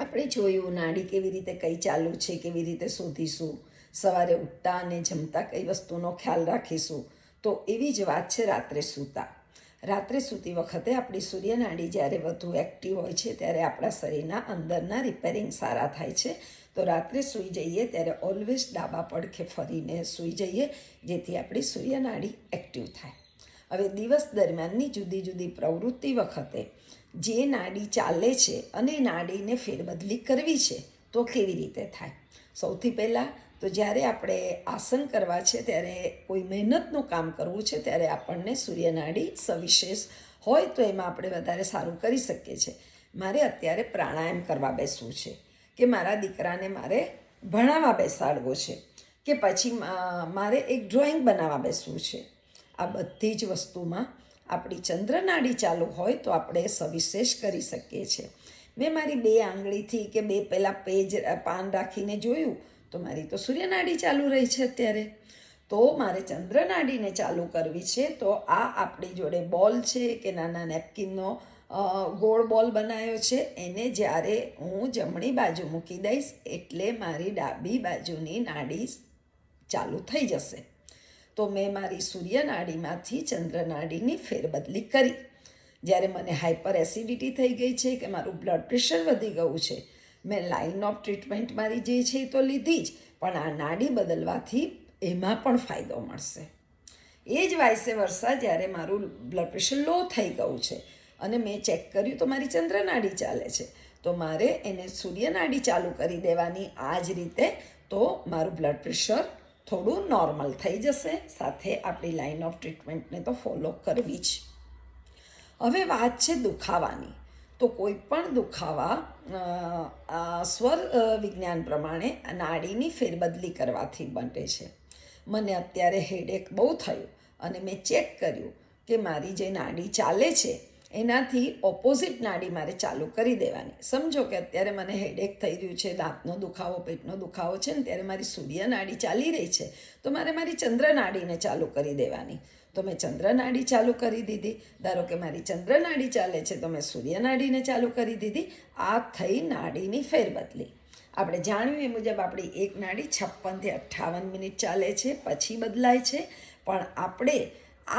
આપણે જોયું નાડી કેવી રીતે કઈ ચાલુ છે, કેવી રીતે શોધીશું, સવારે ઉઠતા અને જમતા કઈ વસ્તુનો ખ્યાલ રાખીશું. તો એવી જ વાત છે રાત્રે સૂતા. રાત્રે સૂતી વખતે આપણી સૂર્યનાડી જ્યારે વધુ એક્ટિવ હોય છે ત્યારે આપણા શરીરના અંદરના રિપેરિંગ સારા થાય છે. તો રાત્રે સૂઈ જઈએ ત્યારે ઓલવેઝ ડાબા પડખે ફરીને સૂઈ જઈએ, જેથી આપણી સૂર્યનાડી એક્ટિવ થાય. હવે દિવસ દરમિયાનની જુદી જુદી પ્રવૃત્તિ વખતે જે નાડી ચાલે છે અને નાડીને ફેરબદલી કરવી છે તો કેવી રીતે થાય? સૌથી પહેલાં તો જ્યારે આપણે આસન કરવા છે, ત્યારે કોઈ મહેનતનું કામ કરવું છે, ત્યારે આપણને સૂર્યનાડી સવિશેષ હોય તો એમાં આપણે વધારે સારું કરી શકીએ છીએ. મારે અત્યારે પ્રાણાયામ કરવા બેસવું છે, કે મારા દીકરાને મારે ભણાવવા બેસાડવો છે, કે પછી મારે એક ડ્રોઈંગ બનાવવા બેસવું છે. આ બધી જ વસ્તુમાં આપણી ચંદ્રનાડી ચાલુ હોય તો આપણે સવિશેષ કરી શકીએ છીએ. મેં મારી 2 આંગળીથી કે 2 પેજ પાન રાખીને જોયું તો મારી તો સૂર્યનાડી ચાલુ રહી છે અત્યારે. તો મારે ચંદ્રનાડીને ચાલુ કરવી છે, તો આ આપણી જોડે બોલ છે કે નાના નેપકિનનો ગોળ બોલ બનાવ્યો છે, એને જ્યારે હું જમણી બાજુ મૂકી દઈશ એટલે મારી ડાબી બાજુની નાડી ચાલુ થઈ જશે. તો મેં મારી સૂર્યનાડીમાંથી ચંદ્રનાડીની ફેરબદલી કરી. જ્યારે મને હાઇપર એસિડિટી થઈ ગઈ છે કે મારું બ્લડ પ્રેશર વધી ગયું છે, મેં લાઇન ઓફ ટ્રીટમેન્ટ મારી જે છે એ તો લીધી જ, પણ આ નાડી બદલવાથી એમાં પણ ફાયદો મળશે. એ જ વાયસે વર્ષા જ્યારે મારું બ્લડ પ્રેશર લો થઈ ગયું છે અને મેં ચેક કર્યું તો મારી ચંદ્રનાડી ચાલે છે, તો મારે એને સૂર્યનાડી ચાલુ કરી દેવાની. આ જ રીતે તો મારું બ્લડ પ્રેશર થોડું નોર્મલ થઈ જશે. સાથે આપણી લાઇન ઓફ ટ્રીટમેન્ટને તો ફોલો કરવી જ. હવે વાત છે દુખાવાની. તો કોઈ પણ દુખાવા સ્વર વિજ્ઞાન પ્રમાણે નાડીની ફેરબદલી કરવાથી બને છે. મને અત્યારે હેડેક બહુ થયું અને મેં ચેક કર્યું કે મારી જે નાડી ચાલે છે એનાથી ઓપોઝિટ નાડી મારે ચાલુ કરી દેવાની. સમજો કે અત્યારે મને હેડેક થઈ રહ્યું છે, દાંતનો દુખાવો, પેટનો દુખાવો છે ને, ત્યારે મારી સૂર્યનાડી ચાલી રહી છે, તો મારે મારી ચંદ્રનાડીને ચાલુ કરી દેવાની. તો મેં ચંદ્રનાડી ચાલુ કરી દીધી. ધારો કે મારી ચંદ્રનાડી ચાલે છે તો મેં સૂર્યનાડીને ચાલુ કરી દીધી. આ થઈ નાડીની ફેરબદલી. આપણે જાણ્યું એ મુજબ આપણી એક નાડી 56 થી 58 મિનિટ ચાલે છે, પછી બદલાય છે. પણ આપણે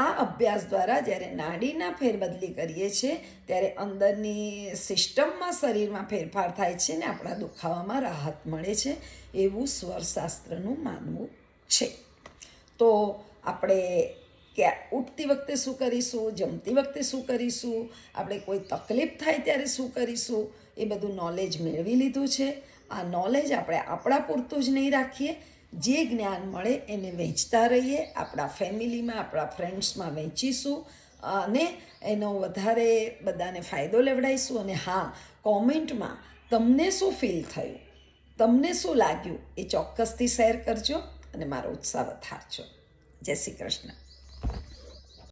આ અભ્યાસ દ્વારા જ્યારે નાડીના ફેરબદલી કરીએ છીએ ત્યારે અંદરની સિસ્ટમમાં, શરીરમાં ફેરફાર થાય છે ને આપણા દુખાવામાં રાહત મળે છે, એવું સ્વરશાસ્ત્રનું માનવું છે. તો આપણે કે ઉઠતી વખતે શું કરીશું, જમતી વખતે શું કરીશું, આપણે કોઈ તકલીફ થાય ત્યારે શું કરીશું, એ બધું નોલેજ મેળવી લીધું છે. આ નોલેજ આપણે આપણા પૂરતું જ નહીં રાખીએ, જે જ્ઞાન મળે એને વહેંચતા રહીએ, આપણા ફેમિલીમાં, આપણા ફ્રેન્ડ્સમાં વહેંચીશું અને એનો વધારે બધાને ફાયદો લેવડાવીશું. અને હા, કોમેન્ટમાં તમને શું ફીલ થયું, તમને શું લાગ્યું એ ચોક્કસથી શેર કરજો અને મારો ઉત્સાહ વધારજો. જય શ્રી કૃષ્ણ.